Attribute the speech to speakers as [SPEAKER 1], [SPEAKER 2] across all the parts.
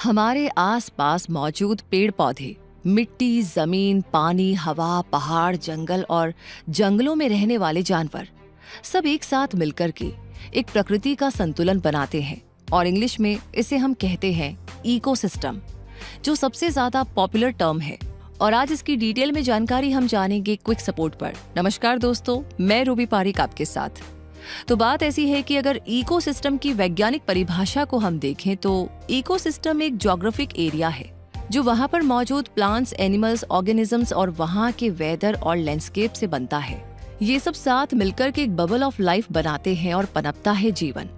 [SPEAKER 1] हमारे आसपास मौजूद पेड़ पौधे, मिट्टी, जमीन, पानी, हवा, पहाड़, जंगल और जंगलों में रहने वाले जानवर सब एक साथ मिलकर के एक प्रकृति का संतुलन बनाते हैं और इंग्लिश में इसे हम कहते हैं इकोसिस्टम, जो सबसे ज्यादा पॉपुलर टर्म है। और आज इसकी डिटेल में जानकारी हम जानेंगे क्विक सपोर्ट पर। नमस्कार दोस्तों, मैं रूबी पारिक आपके साथ। तो बात ऐसी है कि अगर इकोसिस्टम की वैज्ञानिक परिभाषा को हम देखें तो इकोसिस्टम एक ज्योग्राफिक एरिया है जो वहां पर मौजूद प्लांट्स, एनिमल्स, ऑर्गेनिजम्स और वहां के वेदर और लैंडस्केप से बनता है। ये सब साथ मिलकर के एक बबल ऑफ लाइफ बनाते हैं और पनपता है जीवन।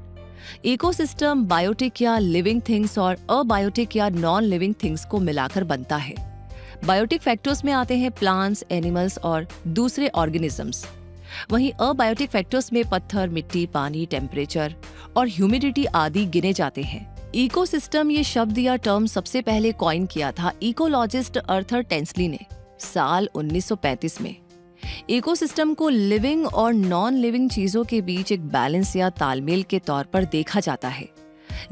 [SPEAKER 1] इकोसिस्टम बायोटिक या लिविंग थिंग्स और अबायोटिक या नॉन लिविंग थिंग्स को मिलाकर बनता है। बायोटिक फैक्टर्स में आते हैं प्लांट्स, एनिमल्स और दूसरे ऑर्गेनिजम्स। वहीं अबायोटिक फैक्टर्स में पत्थर, मिट्टी, पानी, टेम्परेचर और ह्यूमिडिटी आदि गिने जाते हैं। इकोसिस्टम ये शब्द या टर्म सबसे पहले कॉइन किया था इकोलॉजिस्ट अर्थर टेंसली ने साल 1935 में। इकोसिस्टम को लिविंग और नॉन लिविंग चीजों के बीच एक बैलेंस या तालमेल के तौर पर देखा जाता है,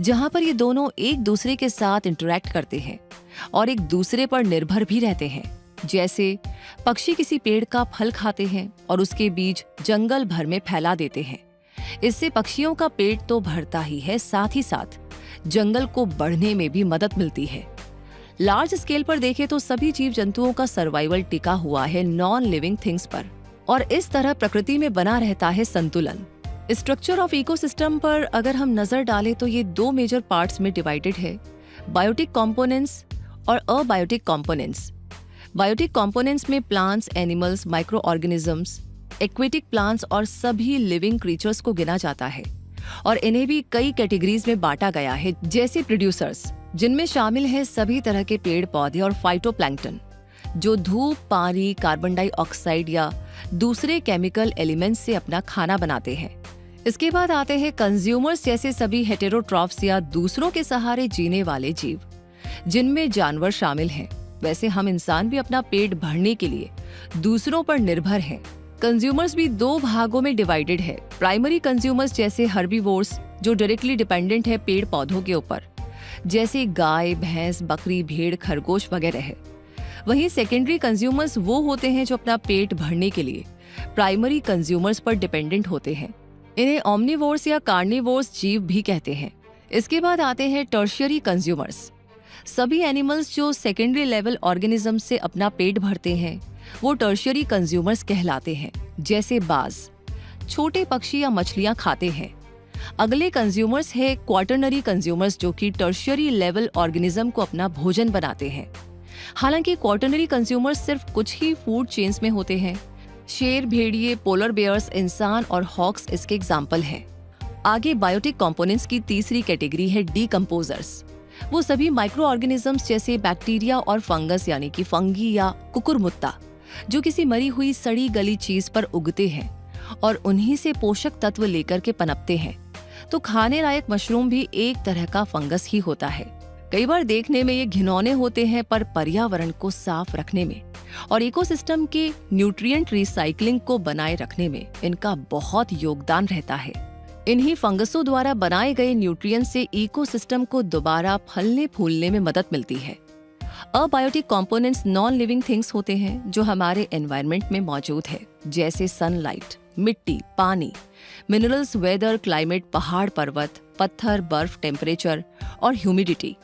[SPEAKER 1] जहां पर ये दोनों एक दूसरे के साथ इंटरैक्ट करते हैं और एक दूसरे पर निर्भर भी रहते हैं। जैसे पक्षी किसी पेड़ का फल खाते हैं और उसके बीज जंगल भर में फैला देते हैं। इससे पक्षियों का पेट तो भरता ही है, साथ ही साथ जंगल को बढ़ने में भी मदद मिलती है। लार्ज स्केल पर देखें तो सभी जीव जंतुओं का सर्वाइवल टिका हुआ है नॉन लिविंग थिंग्स पर और इस तरह प्रकृति में बना रहता है संतुलन। स्ट्रक्चर ऑफ इकोसिस्टम पर अगर हम नजर डालें तो ये दो मेजर पार्ट्स में डिवाइडेड है, बायोटिक कंपोनेंट्स और अबायोटिक कंपोनेंट्स। बायोटिक कंपोनेंट्स में plants, animals, micro organisms, aquatic plants और सभी लिविंग क्रीचर्स को गिना जाता है और इन्हें भी कई कैटेगरीज में बांटा गया है, जैसे प्रोड्यूसर्स, जिनमें शामिल है सभी तरह के पेड़ पौधे और फाइटोप्लैंक्टन जो धूप, पानी, कार्बन डाइऑक्साइड या दूसरे केमिकल एलिमेंट्स से अपना खाना बनाते हैं। इसके बाद आते हैं कंज्यूमर्स, जैसे सभी हेटेरोट्रॉफ्स या दूसरों के सहारे जीने वाले जीव, जिनमें जानवर शामिल हैं। वैसे हम इंसान भी अपना पेट भरने के लिए दूसरों पर निर्भर हैं। कंज्यूमर्स भी दो भागों में डिवाइडेड है। प्राइमरी कंज्यूमर्स जैसे हर्बीवोर्स जो डायरेक्टली डिपेंडेंट है पेड़ पौधों के ऊपर, जैसे गाय, भैंस, बकरी, भेड़, खरगोश वगैरह है। वहीं सेकेंडरी कंज्यूमर्स वो होते हैं जो अपना पेट भरने के लिए प्राइमरी कंज्यूमर्स पर डिपेंडेंट होते हैं। इन्हें ओमनिवोर्स या कार्निवोर्स जीव भी कहते हैं। इसके बाद आते हैं टर्शियरी कंज्यूमर्स। सभी एनिमल्स जो सेकेंडरी लेवल ऑर्गेनिज्म से अपना पेट भरते हैं वो टर्शियरी कंज्यूमर्स कहलाते हैं, जैसे बाज छोटे पक्षी या मछलियां खाते हैं। अगले कंज्यूमर्स है क्वाटरनरी कंज्यूमर्स, जो कि टर्शियरी लेवल ऑर्गेनिज्म को अपना भोजन बनाते हैं। हालांकि क्वाटरनरी कंज्यूमर्स सिर्फ कुछ ही फूड चेन्स में होते हैं। शेर, भेड़िए, पोलर बेयर्स, इंसान और हॉक्स इसके एग्जाम्पल हैं। आगे बायोटिक कंपोनेंट्स की तीसरी कैटेगरी है डीकंपोजर्स। वो सभी माइक्रो ऑर्गेनिजम्स जैसे बैक्टीरिया और फंगस यानी कि फंगी या कुकुरमुत्ता, जो किसी मरी हुई सड़ी गली चीज पर उगते हैं और उन्हीं से पोषक तत्व लेकर के पनपते हैं। तो खाने लायक मशरूम भी एक तरह का फंगस ही होता है। कई बार देखने में ये घिनौने होते हैं, पर पर्यावरण को साफ रखने में और इकोसिस्टम के न्यूट्रिएंट रिसाइकलिंग को बनाए रखने में इनका बहुत योगदान रहता है। इन्हीं फंगसों द्वारा बनाए गए न्यूट्रिएंट्स से इकोसिस्टम को दोबारा फलने फूलने में मदद मिलती है। Abiotic components non living things होते हैं जो हमारे एनवायरनमेंट में मौजूद है, जैसे सनलाइट, मिट्टी, पानी, मिनरल्स, वेदर, क्लाइमेट, पहाड़, पर्वत, पत्थर, बर्फ, टेम्परेचर और ह्यूमिडिटी।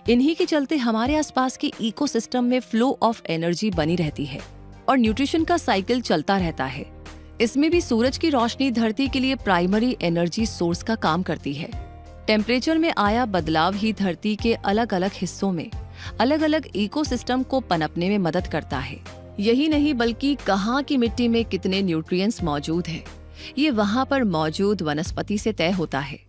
[SPEAKER 1] इन्हीं के चलते हमारे आसपास के इकोसिस्टम में फ्लो ऑफ एनर्जी बनी रहती है और न्यूट्रिशन का साइकिल चलता रहता है। इसमें भी सूरज की रोशनी धरती के लिए प्राइमरी एनर्जी सोर्स का काम करती है। टेम्परेचर में आया बदलाव ही धरती के अलग अलग हिस्सों में अलग अलग इकोसिस्टम को पनपने में मदद करता है। यही नहीं बल्कि कहाँ की मिट्टी में कितने न्यूट्रिएंट्स मौजूद है, ये वहाँ पर मौजूद वनस्पति से तय होता है।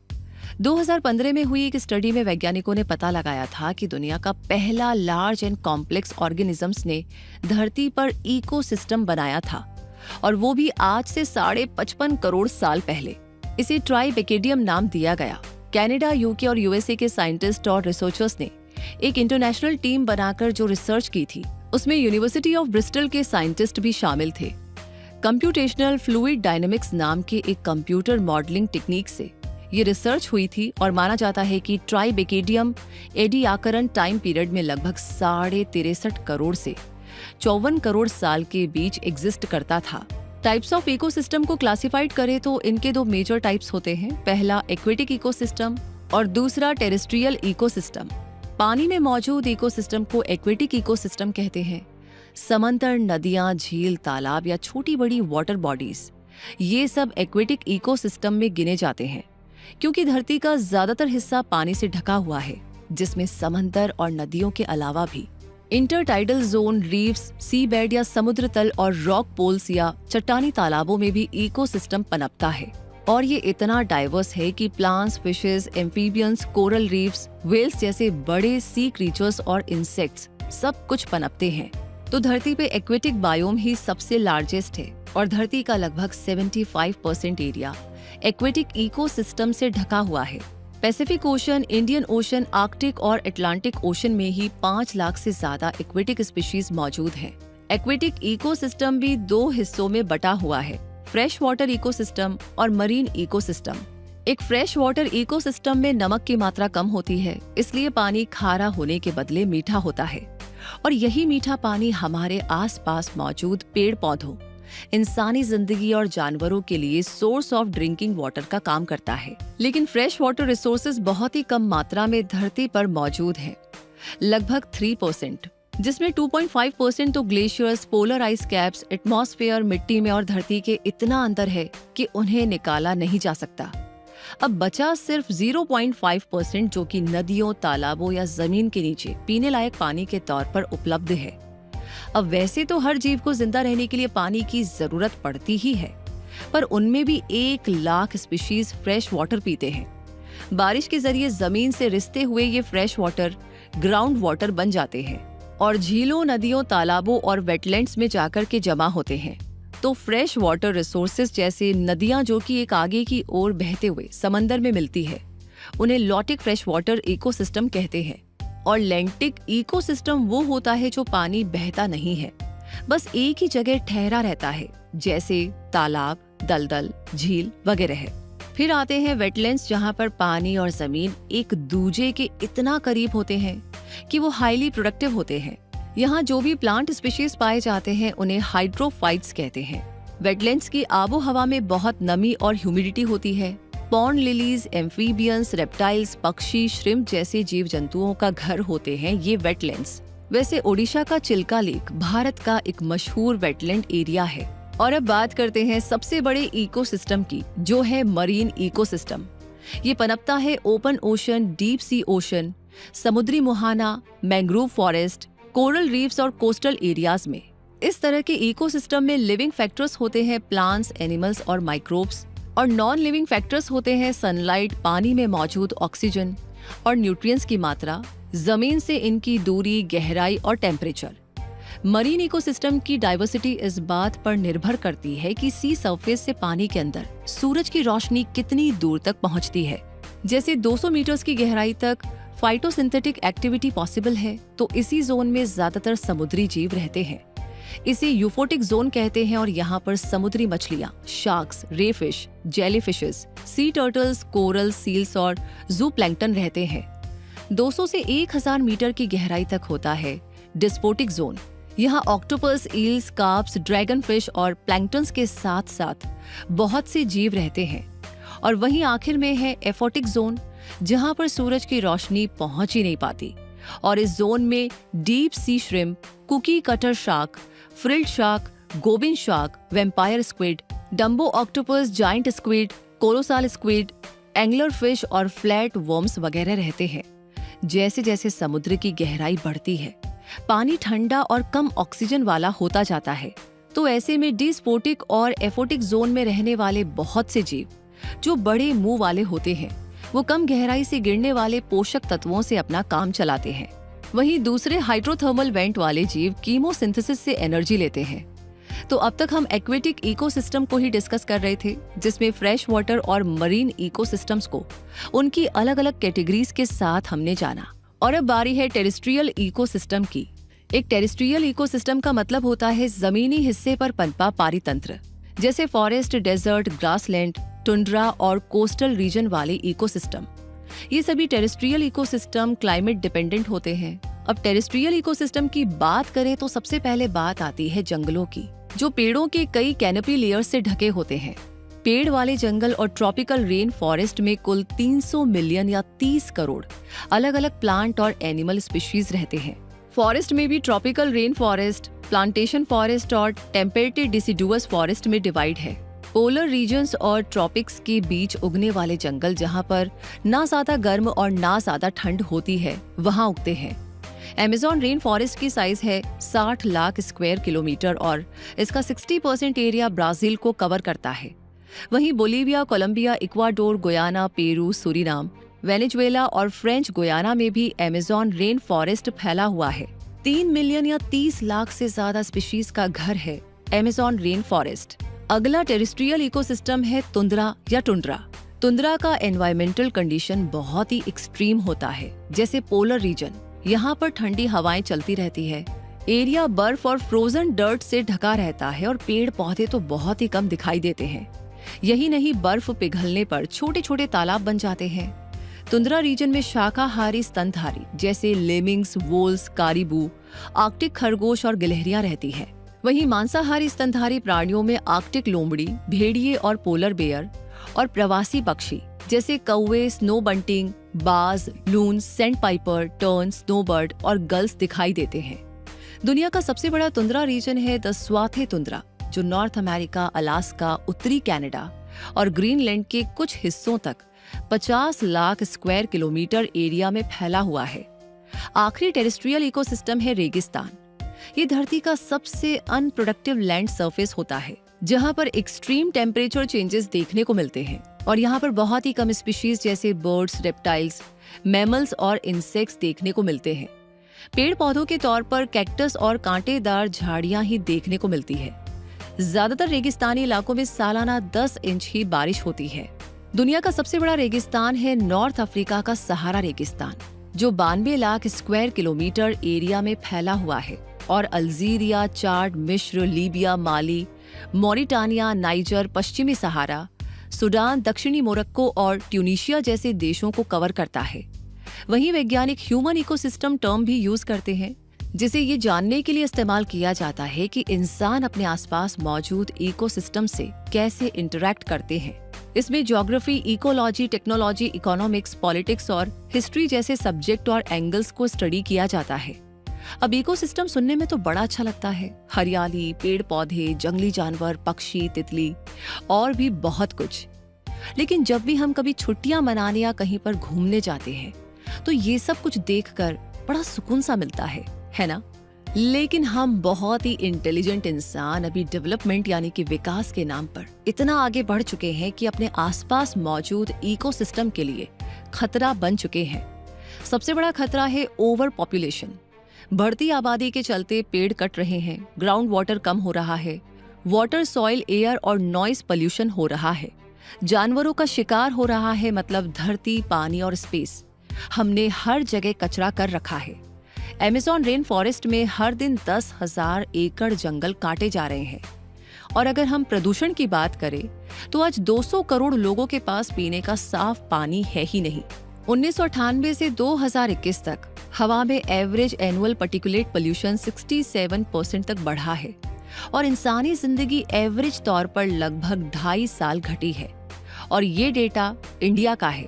[SPEAKER 1] 2015 में हुई एक स्टडी में वैज्ञानिकों ने पता लगाया था कि दुनिया का पहला लार्ज एंड कॉम्प्लेक्स ऑर्गेनिजम्स ने धरती पर इकोसिस्टम बनाया था, और वो भी आज से 55.5 करोड़ साल पहले। इसे ट्राइबेकेडियम नाम दिया गया। कनाडा, यूके और यूएसए के साइंटिस्ट और रिसर्चर्स ने एक इंटरनेशनल टीम बनाकर जो रिसर्च की थी, उसमें यूनिवर्सिटी ऑफ ब्रिस्टल के साइंटिस्ट भी शामिल थे। कंप्यूटेशनल फ्लूइड डायनेमिक्स नाम के एक कंप्यूटर मॉडलिंग टेक्निक से ये रिसर्च हुई थी और माना जाता है कि ट्राइबेकेडियम एडियाकरन टाइम पीरियड में लगभग 63.5 करोड़ से 54 करोड़ साल के बीच एग्जिस्ट करता था। टाइप्स ऑफ इकोसिस्टम को क्लासिफाइड करें तो इनके दो मेजर टाइप्स होते हैं। पहला एक्वेटिक इकोसिस्टम और दूसरा टेरेस्ट्रियल इकोसिस्टम। पानी में मौजूद इकोसिस्टम को एक्वेटिक इकोसिस्टम कहते हैं। समंदर, नदियां, झील, तालाब या छोटी बड़ी वाटर बॉडीज, ये सब एक्वेटिक इकोसिस्टम में गिने जाते हैं क्योंकि धरती का ज्यादातर हिस्सा पानी से ढका हुआ है, जिसमें समंदर और नदियों के अलावा भी इंटरटाइडल जोन, रीफ्स, सी बेड या समुद्र तल और रॉक पोल्स या चट्टानी तालाबों में भी इकोसिस्टम पनपता है। और ये इतना डाइवर्स है कि plants, fishes, amphibians, coral reefs, whales जैसे बड़े सी क्रीचर्स और इंसेक्ट्स सब कुछ पनपते हैं। तो धरती पे एक्वेटिक बायोम ही सबसे लार्जेस्ट है और धरती का लगभग 75% एरिया एक्वेटिक इकोसिस्टम से ढका हुआ है। Pacific ocean, Indian ocean, Arctic और अटलांटिक ओशन में ही 5 लाख से ज्यादा एक्वेटिक स्पीशीज मौजूद हैं। एक्वेटिक इकोसिस्टम भी 2 हिस्सों में बटा हुआ है, फ्रेश वाटर इकोसिस्टम और मरीन इकोसिस्टम। एक फ्रेश वाटर इकोसिस्टम में नमक की मात्रा कम होती है, इसलिए पानी खारा होने के बदले मीठा होता है और यही मीठा पानी हमारे आसपास मौजूद पेड़ पौधों, इंसानी जिंदगी और जानवरों के लिए सोर्स ऑफ ड्रिंकिंग वाटर का काम करता है। लेकिन फ्रेश वाटर रिसोर्सेज बहुत ही कम मात्रा में धरती पर मौजूद हैं, लगभग 3%, जिसमें 2.5% तो glaciers, polar ice caps, atmosphere, मिट्टी में और धरती के इतना अंदर है कि उन्हें निकाला नहीं जा सकता। अब बचा सिर्फ 0.5% जो कि नदियों, तालाबों या जमीन के नीचे पीने लायक पानी के तौर पर उपलब्ध है। अब वैसे तो हर जीव को जिंदा रहने के लिए पानी की जरूरत पड़ती ही है, पर उनमें भी 1 लाख स्पीशीज फ्रेश वाटर पीते हैं। बारिश के जरिए जमीन से रिसते हुए ये फ्रेश वाटर ग्राउंड वाटर बन जाते हैं और झीलों, नदियों, तालाबों और वेटलैंड्स में जाकर के जमा होते हैं। तो फ्रेश वाटर रिसोर्सेज जैसे नदियां जो कि एक आगे की ओर बहते हुए समंदर में मिलती है, उन्हें लॉटिक फ्रेश वाटर इकोसिस्टम कहते हैं। और लैंटिक इकोसिस्टम वो होता है जो पानी बहता नहीं है, बस एक ही जगह ठहरा रहता है, जैसे तालाब, दलदल, झील वगैरह है। फिर आते हैं वेटलैंड्स, जहाँ पर पानी और जमीन एक दूजे के इतना करीब होते हैं कि वो हाईली प्रोडक्टिव होते हैं। यहाँ जो भी प्लांट स्पीशीज पाए जाते हैं उन्हें हाइड्रोफाइट्स कहते हैं। वेटलैंड्स की आबो हवा में बहुत नमी और ह्यूमिडिटी होती है। पॉन्ड लिलीज, एम्फीबियंस, रेप्टाइल्स, पक्षी, श्रिम्प जैसे जीव जंतुओं का घर होते हैं ये वेटलैंड्स। वैसे ओडिशा का चिल्का लेक भारत का एक मशहूर वेटलैंड एरिया है। और अब बात करते हैं सबसे बड़े इकोसिस्टम की, जो है मरीन इकोसिस्टम। ये पनपता है open ocean, deep sea ocean, समुद्री मुहाना, मैंग्रोव फॉरेस्ट, कोरल रीफ्स और कोस्टल एरियाज में। इस तरह के इकोसिस्टम में लिविंग फैक्टर्स होते हैं प्लांट्स, एनिमल्स और माइक्रोब्स, और नॉन लिविंग फैक्टर्स होते हैं सनलाइट, पानी में मौजूद ऑक्सीजन और न्यूट्रिएंट्स की मात्रा, जमीन से इनकी दूरी, गहराई और टेम्परेचर। मरीन इकोसिस्टम की डाइवर्सिटी इस बात पर निर्भर करती है कि सी सरफेस से पानी के अंदर सूरज की रोशनी कितनी दूर तक पहुंचती है। जैसे 200 मीटर्स की गहराई तक फाइटोसिंथेटिक एक्टिविटी पॉसिबल है, तो इसी जोन में ज्यादातर समुद्री जीव रहते हैं। इसे यूफोटिक जोन कहते हैं और यहाँ पर समुद्री मछलियाँ, sharks, ray fish, jellyfishes, sea turtles, coral, seals और जूप्लैंक्टन रहते हैं। 200 से 1000 मीटर की गहराई तक होता है डिस्पोटिक जोन। यहाँ octopus, eels, carps, dragon fish और प्लैंक्टन्स के साथ साथ बहुत से जीव रहते हैं। और वहीं आखिर में है एफोटिक जोन, जहाँ पर सूरज की रोशनी पहुंच ही नहीं पाती। और इस जोन में deep sea shrimp, cookie cutter shark, frilled shark, goblin shark, vampire squid, dumbo octopus, giant squid, colossal squid, angler fish और फ्लैट वर्म्स वगैरह रहते हैं। जैसे जैसे समुद्र की गहराई बढ़ती है, पानी ठंडा और कम ऑक्सीजन वाला होता जाता है। तो ऐसे में डिस्पोटिक और एफोटिक जोन में रहने वाले बहुत से जीव जो बड़े मुंह वाले होते हैं, वो कम गहराई से गिरने वाले पोषक तत्वों से अपना काम चलाते हैं। वहीं दूसरे हाइड्रोथर्मल वेंट वाले जीव कीमोसिंथेसिस से एनर्जी लेते हैं। तो अब तक हम एक्वेटिक इकोसिस्टम को ही डिस्कस कर रहे थे, जिसमें फ्रेश वाटर और मरीन इकोसिस्टम्स को उनकी अलग अलग कैटेगरीज के साथ हमने जाना। और अब बारी है टेरेस्ट्रियल इकोसिस्टम की। एक टेरेस्ट्रियल इकोसिस्टम का मतलब होता है जमीनी हिस्से पर पनपा पारितंत्र, जैसे फॉरेस्ट, डेजर्ट, ग्रासलैंड, टुंड्रा और कोस्टल रीजन वाले इकोसिस्टम। ये सभी टेरेस्ट्रियल इकोसिस्टम क्लाइमेट डिपेंडेंट होते हैं। अब टेरेस्ट्रियल इकोसिस्टम की बात करें तो सबसे पहले बात आती है जंगलों की, जो पेड़ों के कई कैनोपी लेयर्स से ढके होते हैं। पेड़ वाले जंगल और ट्रॉपिकल रेन फॉरेस्ट में कुल 300 मिलियन या 30 करोड़ अलग अलग प्लांट और एनिमल स्पीशीज रहते हैं। फॉरेस्ट में भी tropical rain forest, plantation forest और टेम्परेटेड डिसिडुअस फॉरेस्ट में डिवाइड है। पोलर रीजन्स और ट्रॉपिक्स के बीच उगने वाले जंगल, जहां पर ना ज्यादा गर्म और ना ज्यादा ठंड होती है, वहां उगते हैं। अमेज़न रेन फॉरेस्ट की साइज है 60 लाख स्क्वायर किलोमीटर और इसका 60% एरिया ब्राजील को कवर करता है। वहीं Bolivia, Colombia, Ecuador, Guyana, Peru, Suriname, Venezuela और फ्रेंच गुयाना में भी अमेज़न रेन फॉरेस्ट फैला हुआ है। 3 मिलियन या 30 लाख से ज्यादा स्पीशीज का घर है अमेज़न रेन फॉरेस्ट। अगला टेरेस्ट्रियल इकोसिस्टम है तुंद्रा या टुंड्रा। तुंद्रा का एनवायरमेंटल कंडीशन बहुत ही एक्सट्रीम होता है, जैसे पोलर रीजन। यहाँ पर ठंडी हवाएं चलती रहती है। एरिया बर्फ और फ्रोजन डर्ट से ढका रहता है और पेड़ पौधे तो बहुत ही कम दिखाई देते हैं। यही नहीं, बर्फ पिघलने पर छोटे छोटे तालाब बन जाते हैं। तुंद्रा रीजन में शाकाहारी स्तनधारी जैसे लेमिंग्स, वोल्स, कारीबू, आर्कटिक खरगोश और गिलहरियां रहती हैं। वहीं मांसाहारी स्तनधारी प्राणियों में आर्कटिक लोमड़ी, भेड़िए और पोलर बेयर और प्रवासी पक्षी जैसे कौवे, स्नो बंटिंग, बाज, लून, सेंड पाइपर, टर्न, स्नोबर्ड और गल्स दिखाई देते हैं। दुनिया का सबसे बड़ा तुंद्रा रीजन है द स्वाथे तुंद्रा, जो नॉर्थ अमेरिका, अलास्का, उत्तरी कनाडा और ग्रीनलैंड के कुछ हिस्सों तक 50 लाख स्क्वायर किलोमीटर एरिया में फैला हुआ है। आखिरी टेरेस्ट्रियल इकोसिस्टम है रेगिस्तान। ये धरती का सबसे अनप्रोडक्टिव लैंड सरफेस होता है, जहां पर एक्सट्रीम टेम्परेचर चेंजेस देखने को मिलते हैं और यहाँ पर बहुत ही कम स्पीशीज जैसे बर्ड्स, रेप्टाइल्स, मैमल्स और इंसेक्ट्स देखने को मिलते हैं। पेड़ पौधों के तौर पर कैक्टस और कांटेदार झाड़ियां ही देखने को मिलती है। ज्यादातर रेगिस्तानी इलाकों में सालाना 10 इंच ही बारिश होती है। दुनिया का सबसे बड़ा रेगिस्तान है नॉर्थ अफ्रीका का सहारा रेगिस्तान, जो 92 लाख स्क्वायर किलोमीटर एरिया में फैला हुआ है और अल्जीरिया, चाड, मिस्र, लीबिया, माली, मॉरिटानिया, नाइजर, पश्चिमी सहारा, सूडान, दक्षिणी मोरक्को और ट्यूनीशिया जैसे देशों को कवर करता है। वहीं वैज्ञानिक ह्यूमन इकोसिस्टम टर्म भी यूज करते हैं, जिसे ये जानने के लिए इस्तेमाल किया जाता है कि इंसान अपने आसपास मौजूद इकोसिस्टम से कैसे इंटरैक्ट करते हैं। इसमें geography, ecology, technology, economics, politics और हिस्ट्री जैसे सब्जेक्ट और एंगल्स को स्टडी किया जाता है। अब इकोसिस्टम सुनने में तो बड़ा अच्छा लगता है, हरियाली, पेड़ पौधे, जंगली जानवर, पक्षी, तितली और भी बहुत कुछ। लेकिन जब भी हम कभी छुट्टियां मनाने या कहीं पर घूमने जाते हैं तो ये सब कुछ देखकर बड़ा सुकून सा मिलता है ना? लेकिन हम बहुत ही इंटेलिजेंट इंसान अभी डेवलपमेंट यानी कि विकास के नाम पर इतना आगे बढ़ चुके हैं कि अपने आसपास मौजूद इकोसिस्टम के लिए खतरा बन चुके हैं। सबसे बड़ा खतरा है ओवर पॉपुलेशन। बढ़ती आबादी के चलते पेड़ कट रहे हैं, ग्राउंड वाटर कम हो रहा है, वाटर, सॉइल, एयर और नॉइस पोल्यूशन हो रहा है, जानवरों का शिकार हो रहा है, मतलब धरती, पानी और स्पेस। हमने हर जगह कचरा कर रखा है। अमेज़न रेन फॉरेस्ट में हर दिन 10,000 एकड़ जंगल काटे जा रहे हैं। और अगर हम प्रदूषण की बात करें तो आज 200 करोड़ लोगों के पास पीने का साफ पानी है ही नहीं। 1998 से 2021 तक हवा में एवरेज एनुअल पार्टिकुलेट पोल्यूशन 67% तक बढ़ा है और इंसानी जिंदगी एवरेज तौर पर लगभग 2.5 साल घटी है। और ये डेटा इंडिया का है।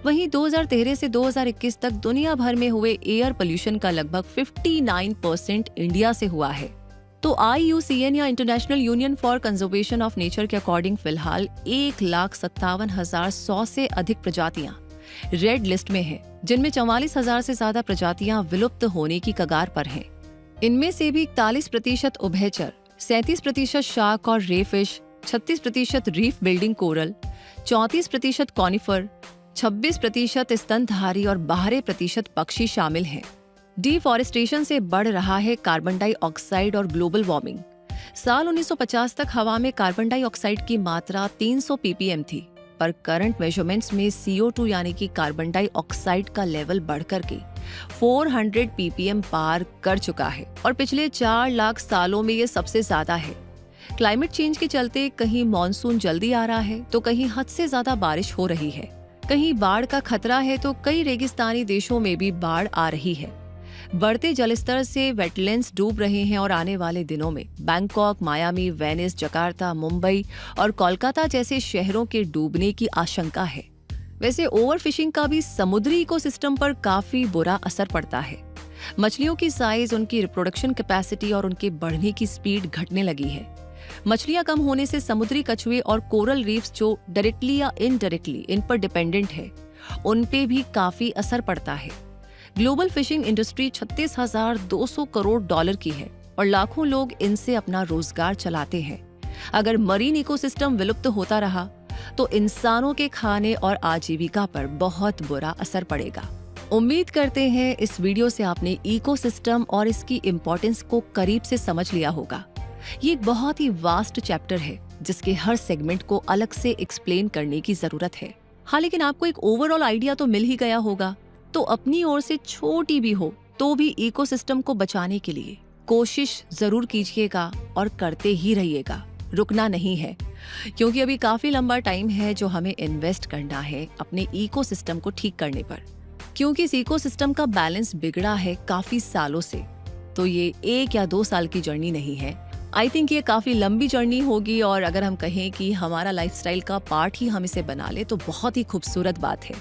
[SPEAKER 1] वहीं 2013 से 2021 तक दुनिया भर में हुए एयर पोल्यूशन का लगभग 59% इंडिया से हुआ है। तो IUCN या international union for conservation of nature के अकॉर्डिंग फिलहाल 1,57,100 से अधिक प्रजातियां रेड लिस्ट में हैं, जिनमें 44,000 से ज्यादा प्रजातियां विलुप्त होने की कगार पर हैं। इनमें से भी 41% उभयचर, 37% शार्क और रे fish, 36% reef building coral, 34% conifer, 26% स्तनधारी और 12% पक्षी शामिल हैं। डिफॉरेस्टेशन से बढ़ रहा है कार्बन डाइऑक्साइड और ग्लोबल वार्मिंग। साल 1950 तक हवा में कार्बन डाइऑक्साइड की मात्रा 300 ppm थी, पर करंट मेजरमेंट्स में CO2 यानी कि कार्बन डाइऑक्साइड का लेवल बढ़कर के 400 ppm पार कर चुका है और पिछले 4 लाख सालों में ये सबसे ज्यादा है। क्लाइमेट चेंज के चलते कहीं मॉनसून जल्दी आ रहा है तो कहीं हद से ज्यादा बारिश हो रही है, कहीं बाढ़ का खतरा है तो कई रेगिस्तानी देशों में भी बाढ़ आ रही है। बढ़ते जलस्तर से वेटलैंड्स डूब रहे हैं और आने वाले दिनों में Bangkok, Miami, Venice, Jakarta, Mumbai और कोलकाता जैसे शहरों के डूबने की आशंका है। वैसे ओवरफिशिंग का भी समुद्री इकोसिस्टम पर काफी बुरा असर पड़ता है। मछलियों की साइज, उनकी रिप्रोडक्शन कैपेसिटी और उनके बढ़ने की स्पीड घटने लगी है। मछलियां कम होने से समुद्री कछुए और कोरल रीफ्स जो डायरेक्टली या इनडायरेक्टली इन पर डिपेंडेंट है, उन पे भी काफी असर पड़ता है। Global fishing industry 36,200 crore dollar की है और लाखों लोग इनसे अपना रोजगार चलाते हैं। अगर मरीन इकोसिस्टम विलुप्त होता रहा तो इंसानों के खाने और आजीविका पर बहुत बुरा असर पड़ेगा। उम्मीद करते हैं इस वीडियो से आपने इकोसिस्टम और इसकी इम्पोर्टेंस को करीब से समझ लिया होगा। ये एक बहुत ही वास्ट चैप्टर है जिसके हर सेगमेंट को अलग से एक्सप्लेन करने की जरूरत है। हाँ, लेकिन आपको एक ओवरऑल आइडिया तो मिल ही गया होगा। तो अपनी ओर से छोटी भी हो तो भी इकोसिस्टम को बचाने के लिए कोशिश जरूर कीजिएगा और करते ही रहिएगा, रुकना नहीं है, क्योंकि अभी काफी लंबा टाइम है जो हमें इन्वेस्ट करना है अपने इकोसिस्टम को ठीक करने पर। क्योंकि इस इकोसिस्टम का बैलेंस बिगड़ा है काफी सालों से, तो ये 1 या 2 साल की जर्नी नहीं है। आई थिंक ये काफी लंबी जर्नी होगी और अगर हम कहें कि हमारा लाइफस्टाइल का पार्ट ही हम इसे बना ले तो बहुत ही खूबसूरत बात है।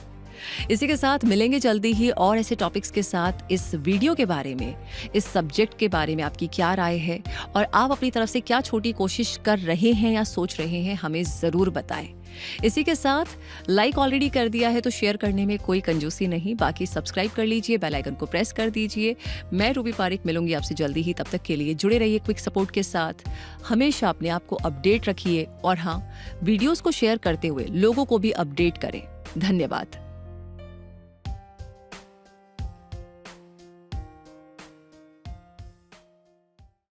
[SPEAKER 1] इसी के साथ मिलेंगे जल्दी ही और ऐसे टॉपिक्स के साथ। इस वीडियो के बारे में, इस सब्जेक्ट के बारे में आपकी क्या राय है और आप अपनी तरफ से क्या छोटी कोशिश कर रहे हैं या सोच रहे हैं, हमें जरूर बताएं। इसी के साथ लाइक ऑलरेडी कर दिया है तो शेयर करने में कोई कंजूसी नहीं, बाकी सब्सक्राइब कर लीजिए, बेल आइकन को प्रेस कर दीजिए। मैं रूबी पारिक मिलूंगी आपसे जल्दी ही, तब तक के लिए जुड़े रहिए क्विक सपोर्ट के साथ। हमेशा अपने आप को अपडेट रखिए और हाँ, वीडियोस को शेयर करते हुए लोगों को भी अपडेट करें। धन्यवाद।